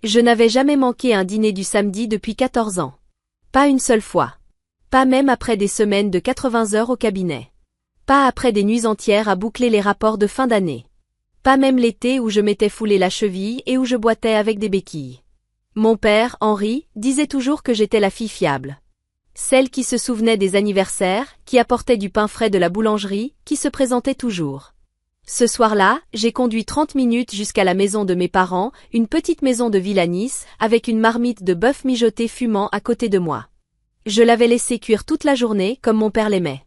Je n'avais jamais manqué un dîner du samedi depuis 14 ans. Pas une seule fois. Pas même après des semaines de 80 heures au cabinet. Pas après des nuits entières à boucler les rapports de fin d'année. Pas même l'été où je m'étais foulé la cheville et où je boitais avec des béquilles. Mon père, Henri, disait toujours que j'étais la fille fiable. Celle qui se souvenait des anniversaires, qui apportait du pain frais de la boulangerie, qui se présentait toujours. Ce soir-là, j'ai conduit 30 minutes jusqu'à la maison de mes parents, une petite maison de Villanis, avec une marmite de bœuf mijoté fumant à côté de moi. Je l'avais laissé cuire toute la journée comme mon père l'aimait.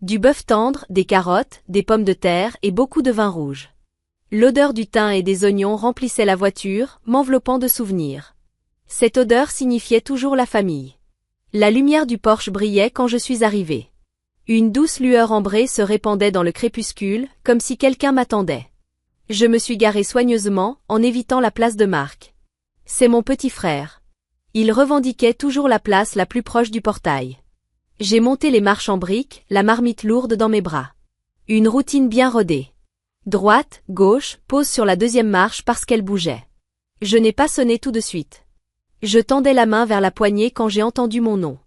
Du bœuf tendre, des carottes, des pommes de terre et beaucoup de vin rouge. L'odeur du thym et des oignons remplissait la voiture, m'enveloppant de souvenirs. Cette odeur signifiait toujours la famille. La lumière du porche brillait quand je suis arrivé. Une douce lueur ambrée se répandait dans le crépuscule, comme si quelqu'un m'attendait. Je me suis garé soigneusement, en évitant la place de Marc. C'est mon petit frère. Il revendiquait toujours la place la plus proche du portail. J'ai monté les marches en briques, la marmite lourde dans mes bras. Une routine bien rodée. Droite, gauche, pause sur la deuxième marche parce qu'elle bougeait. Je n'ai pas sonné tout de suite. Je tendais la main vers la poignée quand j'ai entendu mon nom.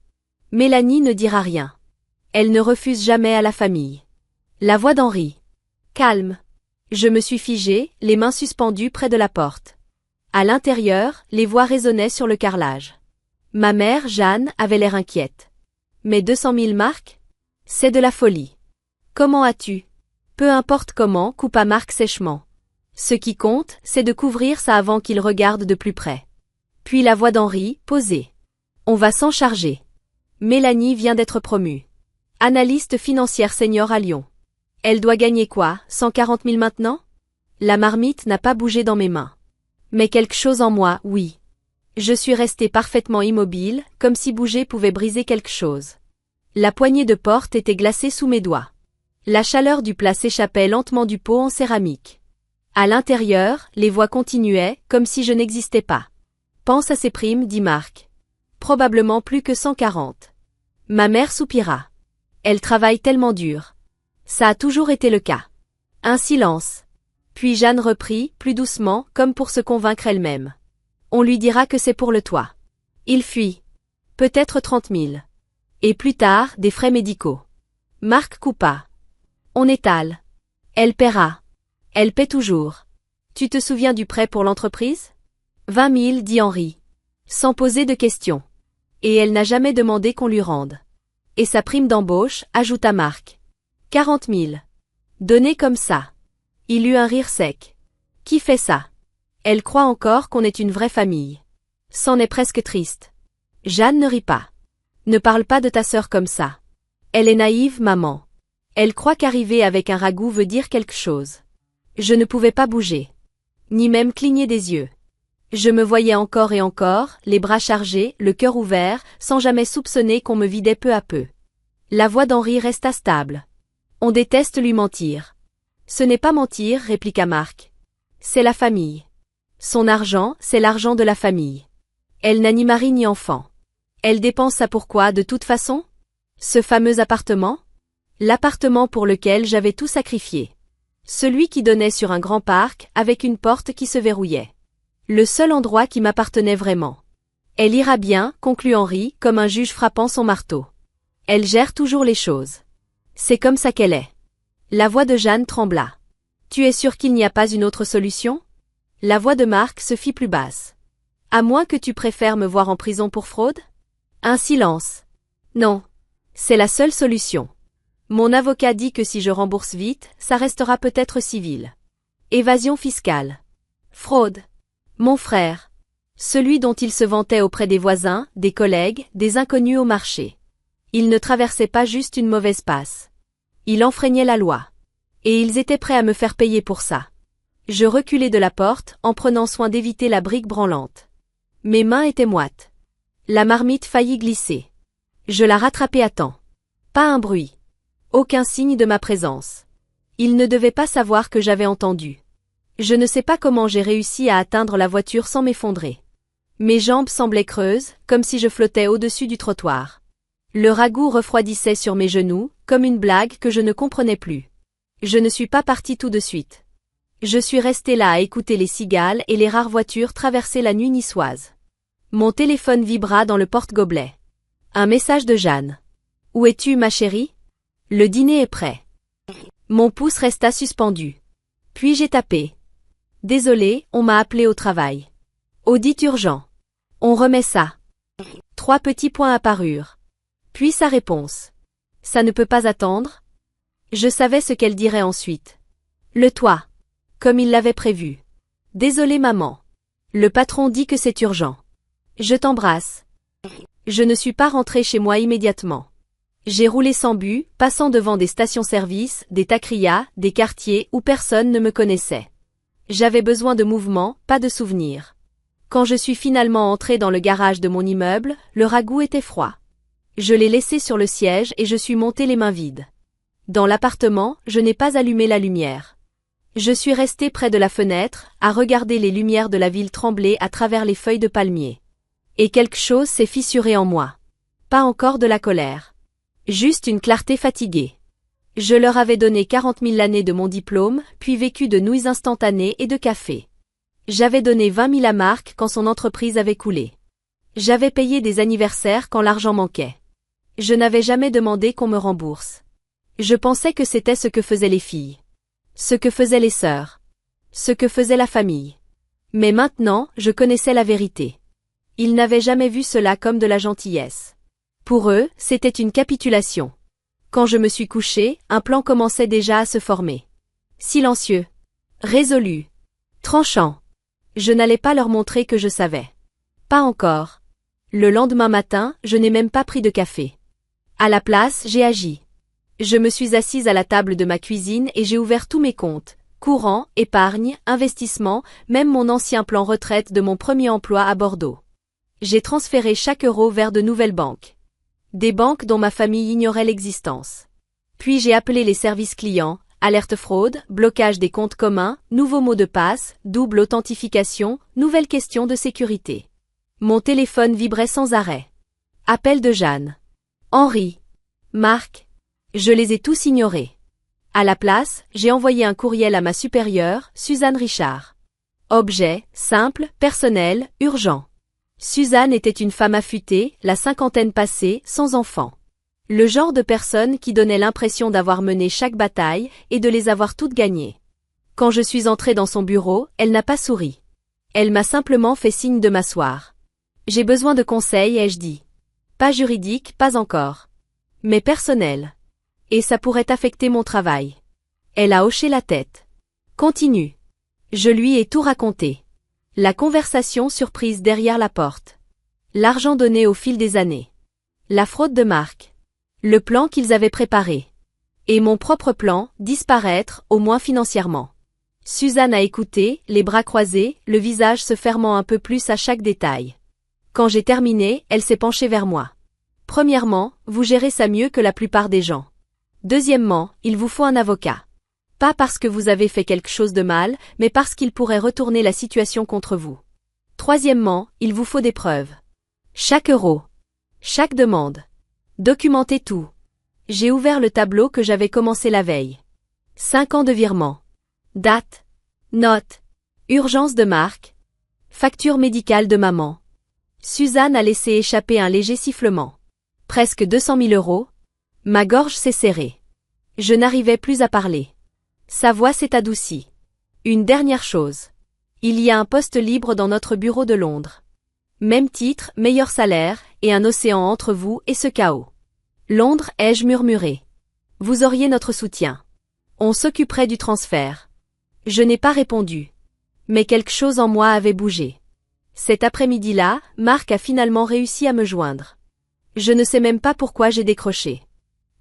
Mélanie ne dira rien. Elle ne refuse jamais à la famille. La voix d'Henri. Calme. Je me suis figée, les mains suspendues près de la porte. À l'intérieur, les voix résonnaient sur le carrelage. Ma mère, Jeanne, avait l'air inquiète. Mais 200 000 marques? C'est de la folie. Comment as-tu? Peu importe comment, coupa Marc sèchement. Ce qui compte, c'est de couvrir ça avant qu'il regarde de plus près. Puis la voix d'Henri, posée. On va s'en charger. Mélanie vient d'être promue. Analyste financière senior à Lyon. Elle doit gagner quoi, 140 000 maintenant? La marmite n'a pas bougé dans mes mains. Mais quelque chose en moi, oui. Je suis restée parfaitement immobile, comme si bouger pouvait briser quelque chose. La poignée de porte était glacée sous mes doigts. La chaleur du plat s'échappait lentement du pot en céramique. À l'intérieur, les voix continuaient, comme si je n'existais pas. Pense à ces primes, dit Marc. Probablement plus que 140. Ma mère soupira. Elle travaille tellement dur. Ça a toujours été le cas. Un silence. Puis Jeanne reprit, plus doucement, comme pour se convaincre elle-même. On lui dira que c'est pour le toit. Il fuit. Peut-être 30 000. Et plus tard, des frais médicaux. Marc coupa. On étale. Elle paiera. Elle paie toujours. Tu te souviens du prêt pour l'entreprise? 20 000, dit Henri. Sans poser de questions. Et elle n'a jamais demandé qu'on lui rende. Et sa prime d'embauche, ajouta Marc. 40 000. Donnée comme ça. Il eut un rire sec. Qui fait ça? Elle croit encore qu'on est une vraie famille. C'en est presque triste. Jeanne ne rit pas. Ne parle pas de ta sœur comme ça. Elle est naïve, maman. Elle croit qu'arriver avec un ragoût veut dire quelque chose. Je ne pouvais pas bouger. Ni même cligner des yeux. Je me voyais encore et encore, les bras chargés, le cœur ouvert, sans jamais soupçonner qu'on me vidait peu à peu. La voix d'Henri resta stable. On déteste lui mentir. Ce n'est pas mentir, répliqua Marc. C'est la famille. Son argent, c'est l'argent de la famille. Elle n'a ni mari ni enfant. Elle dépense ça pourquoi, de toute façon? Ce fameux appartement? L'appartement pour lequel j'avais tout sacrifié. Celui qui donnait sur un grand parc, avec une porte qui se verrouillait. Le seul endroit qui m'appartenait vraiment. Elle ira bien, conclut Henri, comme un juge frappant son marteau. Elle gère toujours les choses. C'est comme ça qu'elle est. La voix de Jeanne trembla. Tu es sûr qu'il n'y a pas une autre solution? La voix de Marc se fit plus basse. À moins que tu préfères me voir en prison pour fraude? Un silence. Non. C'est la seule solution. Mon avocat dit que si je rembourse vite, ça restera peut-être civil. Évasion fiscale. Fraude. Mon frère. Celui dont il se vantait auprès des voisins, des collègues, des inconnus au marché. Il ne traversait pas juste une mauvaise passe. Il enfreignait la loi. Et ils étaient prêts à me faire payer pour ça. Je reculai de la porte, en prenant soin d'éviter la brique branlante. Mes mains étaient moites. La marmite faillit glisser. Je la rattrapai à temps. Pas un bruit. Aucun signe de ma présence. Il ne devait pas savoir que j'avais entendu. Je ne sais pas comment j'ai réussi à atteindre la voiture sans m'effondrer. Mes jambes semblaient creuses, comme si je flottais au-dessus du trottoir. Le ragoût refroidissait sur mes genoux, comme une blague que je ne comprenais plus. Je ne suis pas partie tout de suite. Je suis resté là à écouter les cigales et les rares voitures traverser la nuit niçoise. Mon téléphone vibra dans le porte-gobelet. Un message de Jeanne. Où es-tu, ma chérie? Le dîner est prêt. Mon pouce resta suspendu. Puis j'ai tapé. Désolé, on m'a appelé au travail. Audit urgent. On remet ça. 3 petits points apparurent. Puis sa réponse. Ça ne peut pas attendre? Je savais ce qu'elle dirait ensuite. Le toit. Comme il l'avait prévu. Désolé maman. Le patron dit que c'est urgent. Je t'embrasse. Je ne suis pas rentrée chez moi immédiatement. J'ai roulé sans but, passant devant des stations-service, des taquerias, des quartiers où personne ne me connaissait. J'avais besoin de mouvement, pas de souvenirs. Quand je suis finalement entrée dans le garage de mon immeuble, le ragoût était froid. Je l'ai laissé sur le siège et je suis montée les mains vides. Dans l'appartement, je n'ai pas allumé la lumière. Je suis restée près de la fenêtre, à regarder les lumières de la ville trembler à travers les feuilles de palmier. Et quelque chose s'est fissuré en moi. Pas encore de la colère. Juste une clarté fatiguée. Je leur avais donné 40 000 années de mon diplôme, puis vécu de nouilles instantanées et de café. J'avais donné 20 000 à Marc quand son entreprise avait coulé. J'avais payé des anniversaires quand l'argent manquait. Je n'avais jamais demandé qu'on me rembourse. Je pensais que c'était ce que faisaient les filles. Ce que faisaient les sœurs. Ce que faisait la famille. Mais maintenant, je connaissais la vérité. Ils n'avaient jamais vu cela comme de la gentillesse. Pour eux, c'était une capitulation. Quand je me suis couchée, un plan commençait déjà à se former. Silencieux. Résolu. Tranchant. Je n'allais pas leur montrer que je savais. Pas encore. Le lendemain matin, je n'ai même pas pris de café. À la place, j'ai agi. Je me suis assise à la table de ma cuisine et j'ai ouvert tous mes comptes. Courant, épargne, investissement, même mon ancien plan retraite de mon premier emploi à Bordeaux. J'ai transféré chaque euro vers de nouvelles banques. Des banques dont ma famille ignorait l'existence. Puis j'ai appelé les services clients, alerte fraude, blocage des comptes communs, nouveaux mots de passe, double authentification, nouvelles questions de sécurité. Mon téléphone vibrait sans arrêt. Appel de Jeanne. Henri. Marc. Je les ai tous ignorés. À la place, j'ai envoyé un courriel à ma supérieure, Suzanne Richard. Objet, simple, personnel, urgent. Suzanne était une femme affûtée, la cinquantaine passée, sans enfant. Le genre de personne qui donnait l'impression d'avoir mené chaque bataille et de les avoir toutes gagnées. Quand je suis entrée dans son bureau, elle n'a pas souri. Elle m'a simplement fait signe de m'asseoir. J'ai besoin de conseils, ai-je dit. Pas juridique, pas encore. Mais personnel. Et ça pourrait affecter mon travail. Elle a hoché la tête. Continue. Je lui ai tout raconté. La conversation surprise derrière la porte. L'argent donné au fil des années. La fraude de Marc. Le plan qu'ils avaient préparé. Et mon propre plan, disparaître, au moins financièrement. Suzanne a écouté, les bras croisés, le visage se fermant un peu plus à chaque détail. Quand j'ai terminé, elle s'est penchée vers moi. Premièrement, vous gérez ça mieux que la plupart des gens. Deuxièmement, il vous faut un avocat. Pas parce que vous avez fait quelque chose de mal, mais parce qu'il pourrait retourner la situation contre vous. Troisièmement, il vous faut des preuves. Chaque euro. Chaque demande. Documentez tout. J'ai ouvert le tableau que j'avais commencé la veille. 5 ans de virement. Date. Note. Urgence de Marc. Facture médicale de maman. Suzanne a laissé échapper un léger sifflement. Presque 200 000 euros. Ma gorge s'est serrée. Je n'arrivais plus à parler. Sa voix s'est adoucie. Une dernière chose. Il y a un poste libre dans notre bureau de Londres. Même titre, meilleur salaire, et un océan entre vous et ce chaos. Londres, ai-je murmuré. Vous auriez notre soutien. On s'occuperait du transfert. Je n'ai pas répondu. Mais quelque chose en moi avait bougé. Cet après-midi-là, Marc a finalement réussi à me joindre. Je ne sais même pas pourquoi j'ai décroché.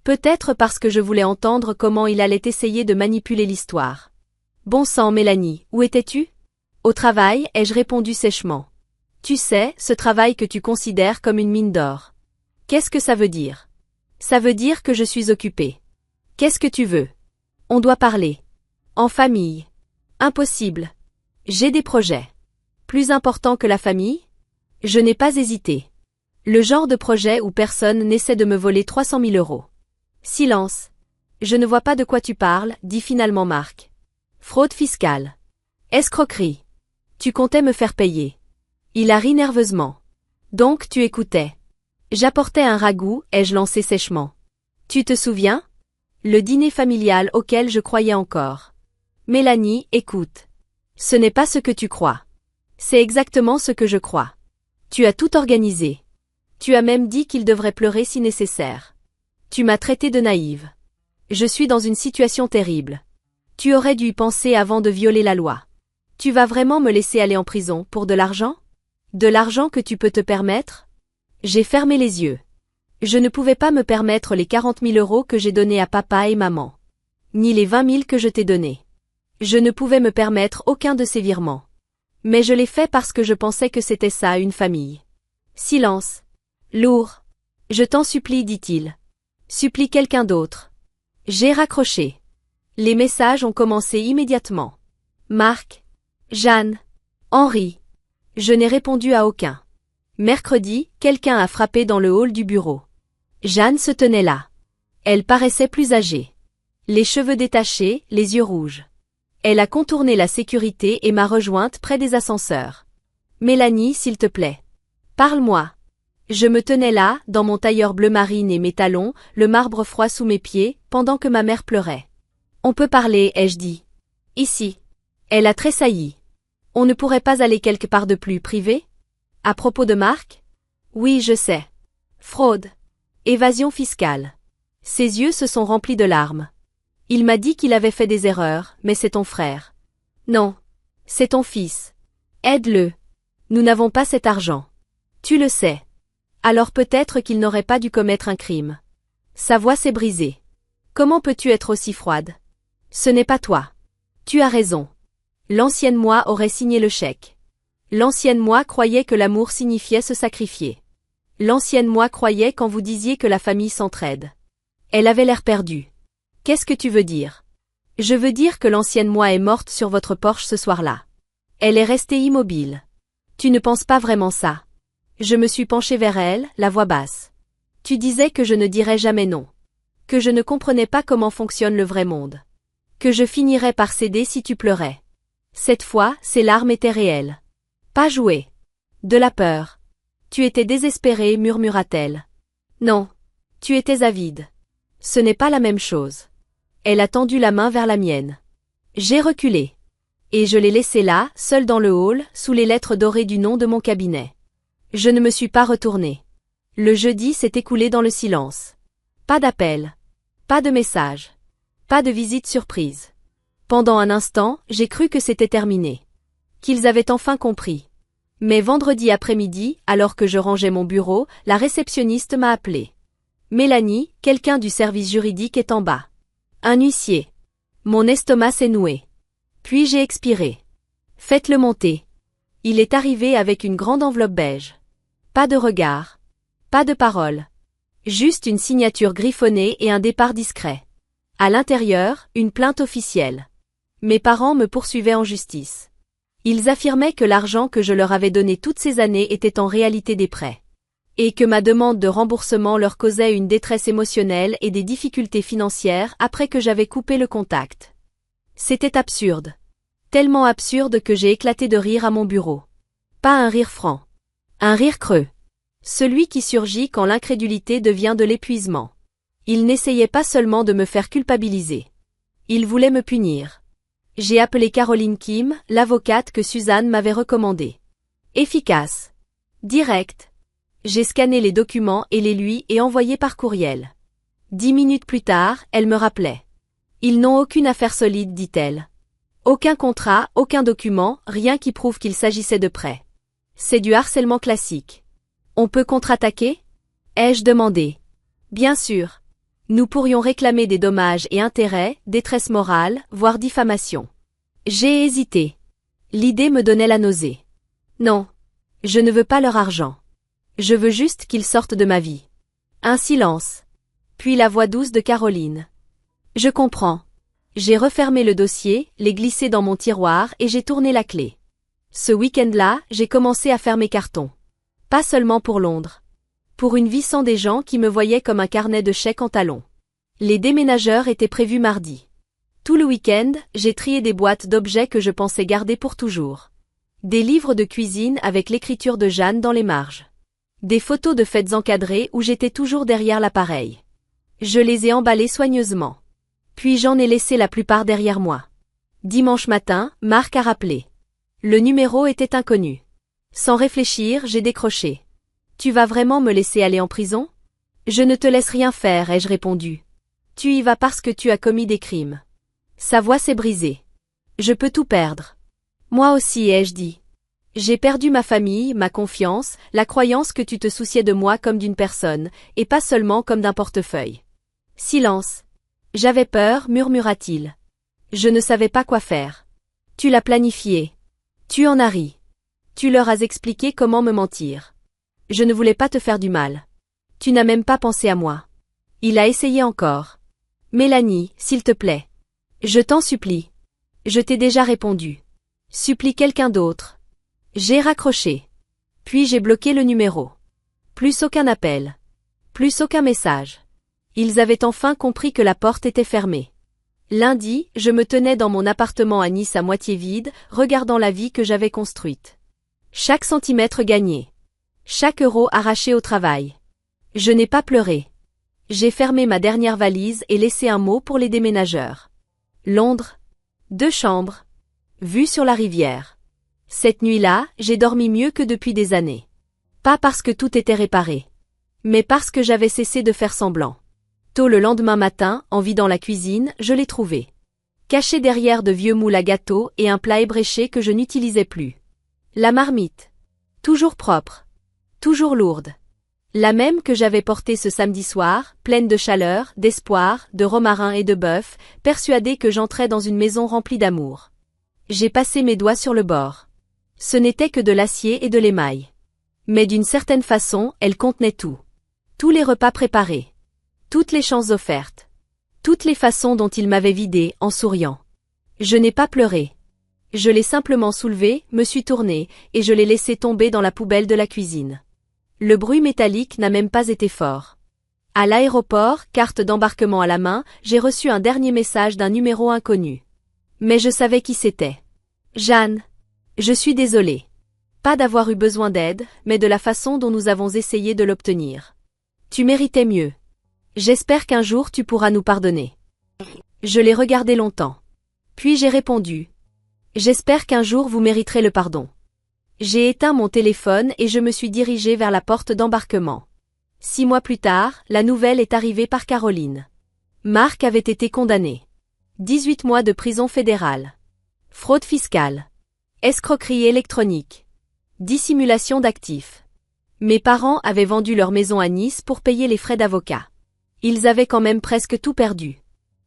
Peut-être parce que je voulais entendre comment il allait essayer de manipuler l'histoire. Bon sang, Mélanie, où étais-tu? Au travail, ai-je répondu sèchement. Tu sais, ce travail que tu considères comme une mine d'or. Qu'est-ce que ça veut dire? Ça veut dire que je suis occupée. Qu'est-ce que tu veux? On doit parler. En famille. Impossible. J'ai des projets. Plus importants que la famille? Je n'ai pas hésité. Le genre de projet où personne n'essaie de me voler 300 000 euros. Silence. Je ne vois pas de quoi tu parles, dit finalement Marc. Fraude fiscale. Escroquerie. Tu comptais me faire payer. Il a ri nerveusement. Donc tu écoutais. J'apportais un ragoût, ai-je lancé sèchement. Tu te souviens? Le dîner familial auquel je croyais encore. Mélanie, écoute. Ce n'est pas ce que tu crois. C'est exactement ce que je crois. Tu as tout organisé. Tu as même dit qu'il devrait pleurer si nécessaire. Tu m'as traité de naïve. Je suis dans une situation terrible. Tu aurais dû y penser avant de violer la loi. Tu vas vraiment me laisser aller en prison pour de l'argent? De l'argent que tu peux te permettre? J'ai fermé les yeux. Je ne pouvais pas me permettre les 40 000 € que j'ai donnés à papa et maman. Ni les 20 000 que je t'ai donnés. Je ne pouvais me permettre aucun de ces virements. Mais je l'ai fait parce que je pensais que c'était ça une famille. Silence. Lourd. Je t'en supplie, dit-il. Supplie quelqu'un d'autre. J'ai raccroché. Les messages ont commencé immédiatement. Marc. Jeanne. Henri. Je n'ai répondu à aucun. Mercredi, quelqu'un a frappé dans le hall du bureau. Jeanne se tenait là. Elle paraissait plus âgée. Les cheveux détachés, les yeux rouges. Elle a contourné la sécurité et m'a rejointe près des ascenseurs. Mélanie, s'il te plaît. Parle-moi. Je me tenais là, dans mon tailleur bleu marine et mes talons, le marbre froid sous mes pieds, pendant que ma mère pleurait. On peut parler, ai-je dit. Ici. Elle a tressailli. On ne pourrait pas aller quelque part de plus privé? À propos de Marc? Oui, je sais. Fraude. Évasion fiscale. Ses yeux se sont remplis de larmes. Il m'a dit qu'il avait fait des erreurs, mais c'est ton frère. Non. C'est ton fils. Aide-le. Nous n'avons pas cet argent. Tu le sais. Alors peut-être qu'il n'aurait pas dû commettre un crime. Sa voix s'est brisée. Comment peux-tu être aussi froide? Ce n'est pas toi. Tu as raison. L'ancienne moi aurait signé le chèque. L'ancienne moi croyait que l'amour signifiait se sacrifier. L'ancienne moi croyait quand vous disiez que la famille s'entraide. Elle avait l'air perdue. Qu'est-ce que tu veux dire? Je veux dire que l'ancienne moi est morte sur votre porche ce soir-là. Elle est restée immobile. Tu ne penses pas vraiment ça. Je me suis penchée vers elle, la voix basse. Tu disais que je ne dirais jamais non. Que je ne comprenais pas comment fonctionne le vrai monde. Que je finirais par céder si tu pleurais. Cette fois, ses larmes étaient réelles. Pas jouées. De la peur. Tu étais désespérée, murmura-t-elle. Non. Tu étais avide. Ce n'est pas la même chose. Elle a tendu la main vers la mienne. J'ai reculé. Et je l'ai laissée là, seule dans le hall, sous les lettres dorées du nom de mon cabinet. Je ne me suis pas retournée. Le jeudi s'est écoulé dans le silence. Pas d'appel. Pas de message. Pas de visite surprise. Pendant un instant, j'ai cru que c'était terminé. Qu'ils avaient enfin compris. Mais vendredi après-midi, alors que je rangeais mon bureau, la réceptionniste m'a appelé. Mélanie, quelqu'un du service juridique est en bas. Un huissier. Mon estomac s'est noué. Puis j'ai expiré. Faites-le monter. Il est arrivé avec une grande enveloppe beige. Pas de regard. Pas de parole. Juste une signature griffonnée et un départ discret. À l'intérieur, une plainte officielle. Mes parents me poursuivaient en justice. Ils affirmaient que l'argent que je leur avais donné toutes ces années était en réalité des prêts. Et que ma demande de remboursement leur causait une détresse émotionnelle et des difficultés financières après que j'avais coupé le contact. C'était absurde. Tellement absurde que j'ai éclaté de rire à mon bureau. Pas un rire franc. Un rire creux. Celui qui surgit quand l'incrédulité devient de l'épuisement. Il n'essayait pas seulement de me faire culpabiliser. Il voulait me punir. J'ai appelé Caroline Kim, l'avocate que Suzanne m'avait recommandée. Efficace. Direct. J'ai scanné les documents et les lui ai envoyés par courriel. 10 minutes plus tard, elle me rappelait. Ils n'ont aucune affaire solide, dit-elle. Aucun contrat, aucun document, rien qui prouve qu'il s'agissait de prêts. C'est du harcèlement classique. On peut contre-attaquer? Ai-je demandé. Bien sûr. Nous pourrions réclamer des dommages et intérêts, détresse morale, voire diffamation. J'ai hésité. L'idée me donnait la nausée. Non. Je ne veux pas leur argent. Je veux juste qu'ils sortent de ma vie. Un silence. Puis la voix douce de Caroline. Je comprends. J'ai refermé le dossier, l'ai glissé dans mon tiroir et j'ai tourné la clé. Ce week-end-là, j'ai commencé à faire mes cartons. Pas seulement pour Londres. Pour une vie sans des gens qui me voyaient comme un carnet de chèques en talons. Les déménageurs étaient prévus mardi. Tout le week-end, j'ai trié des boîtes d'objets que je pensais garder pour toujours. Des livres de cuisine avec l'écriture de Jeanne dans les marges. Des photos de fêtes encadrées où j'étais toujours derrière l'appareil. Je les ai emballées soigneusement. Puis j'en ai laissé la plupart derrière moi. Dimanche matin, Marc a rappelé. Le numéro était inconnu. Sans réfléchir, j'ai décroché. « Tu vas vraiment me laisser aller en prison ? » « Je ne te laisse rien faire, ai-je répondu. Tu y vas parce que tu as commis des crimes. » Sa voix s'est brisée. « Je peux tout perdre. » Moi aussi, ai-je dit. J'ai perdu ma famille, ma confiance, la croyance que tu te souciais de moi comme d'une personne, et pas seulement comme d'un portefeuille. Silence. J'avais peur, murmura-t-il. Je ne savais pas quoi faire. Tu l'as planifié. Tu en as ri. Tu leur as expliqué comment me mentir. Je ne voulais pas te faire du mal. Tu n'as même pas pensé à moi. Il a essayé encore. Mélanie, s'il te plaît. Je t'en supplie. Je t'ai déjà répondu. Supplie quelqu'un d'autre. J'ai raccroché. Puis j'ai bloqué le numéro. Plus aucun appel. Plus aucun message. Ils avaient enfin compris que la porte était fermée. Lundi, je me tenais dans mon appartement à Nice à moitié vide, regardant la vie que j'avais construite. Chaque centimètre gagné. Chaque euro arraché au travail. Je n'ai pas pleuré. J'ai fermé ma dernière valise et laissé un mot pour les déménageurs. Londres. 2 chambres. Vue sur la rivière. Cette nuit-là, j'ai dormi mieux que depuis des années. Pas parce que tout était réparé. Mais parce que j'avais cessé de faire semblant. Tôt le lendemain matin, en vidant la cuisine, je l'ai trouvé. Caché derrière de vieux moules à gâteaux et un plat ébréché que je n'utilisais plus. La marmite. Toujours propre. Toujours lourde. La même que j'avais portée ce samedi soir, pleine de chaleur, d'espoir, de romarin et de bœuf, persuadée que j'entrais dans une maison remplie d'amour. J'ai passé mes doigts sur le bord. Ce n'était que de l'acier et de l'émail. Mais d'une certaine façon, elle contenait tout. Tous les repas préparés. Toutes les chances offertes. Toutes les façons dont il m'avait vidé, en souriant. Je n'ai pas pleuré. Je l'ai simplement soulevé, me suis tournée, et je l'ai laissé tomber dans la poubelle de la cuisine. Le bruit métallique n'a même pas été fort. À l'aéroport, carte d'embarquement à la main, j'ai reçu un dernier message d'un numéro inconnu. Mais je savais qui c'était. Jeanne. Je suis désolée. Pas d'avoir eu besoin d'aide, mais de la façon dont nous avons essayé de l'obtenir. Tu méritais mieux. J'espère qu'un jour tu pourras nous pardonner. Je l'ai regardé longtemps. Puis j'ai répondu. J'espère qu'un jour vous mériterez le pardon. J'ai éteint mon téléphone et je me suis dirigée vers la porte d'embarquement. 6 mois plus tard, la nouvelle est arrivée par Caroline. Marc avait été condamné. 18 mois de prison fédérale. Fraude fiscale. Escroquerie électronique. Dissimulation d'actifs. Mes parents avaient vendu leur maison à Nice pour payer les frais d'avocat. Ils avaient quand même presque tout perdu.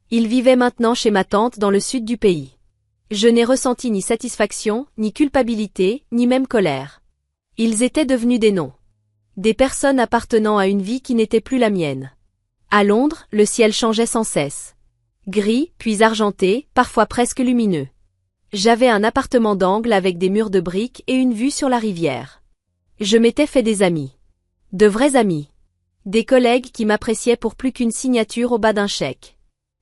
Ils vivaient maintenant chez ma tante dans le sud du pays. Je n'ai ressenti ni satisfaction, ni culpabilité, ni même colère. Ils étaient devenus des noms. Des personnes appartenant à une vie qui n'était plus la mienne. À Londres, le ciel changeait sans cesse. Gris, puis argenté, parfois presque lumineux. J'avais un appartement d'angle avec des murs de briques et une vue sur la rivière. Je m'étais fait des amis. De vrais amis. Des collègues qui m'appréciaient pour plus qu'une signature au bas d'un chèque.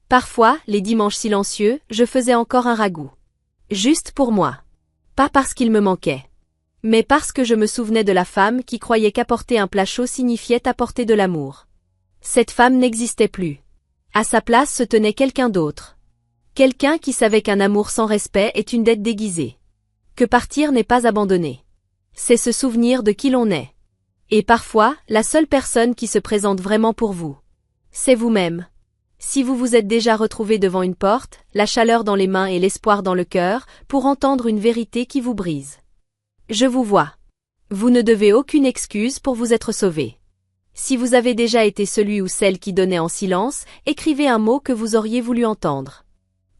Parfois, les dimanches silencieux, je faisais encore un ragoût. Juste pour moi. Pas parce qu'il me manquait. Mais parce que je me souvenais de la femme qui croyait qu'apporter un plat chaud signifiait apporter de l'amour. Cette femme n'existait plus. À sa place se tenait quelqu'un d'autre. Quelqu'un qui savait qu'un amour sans respect est une dette déguisée. Que partir n'est pas abandonner. C'est se souvenir de qui l'on est. Et parfois, la seule personne qui se présente vraiment pour vous. C'est vous-même. Si vous vous êtes déjà retrouvé devant une porte, la chaleur dans les mains et l'espoir dans le cœur, pour entendre une vérité qui vous brise. Je vous vois. Vous ne devez aucune excuse pour vous être sauvé. Si vous avez déjà été celui ou celle qui donnait en silence, écrivez un mot que vous auriez voulu entendre.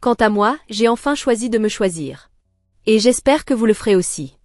Quant à moi, j'ai enfin choisi de me choisir. Et j'espère que vous le ferez aussi.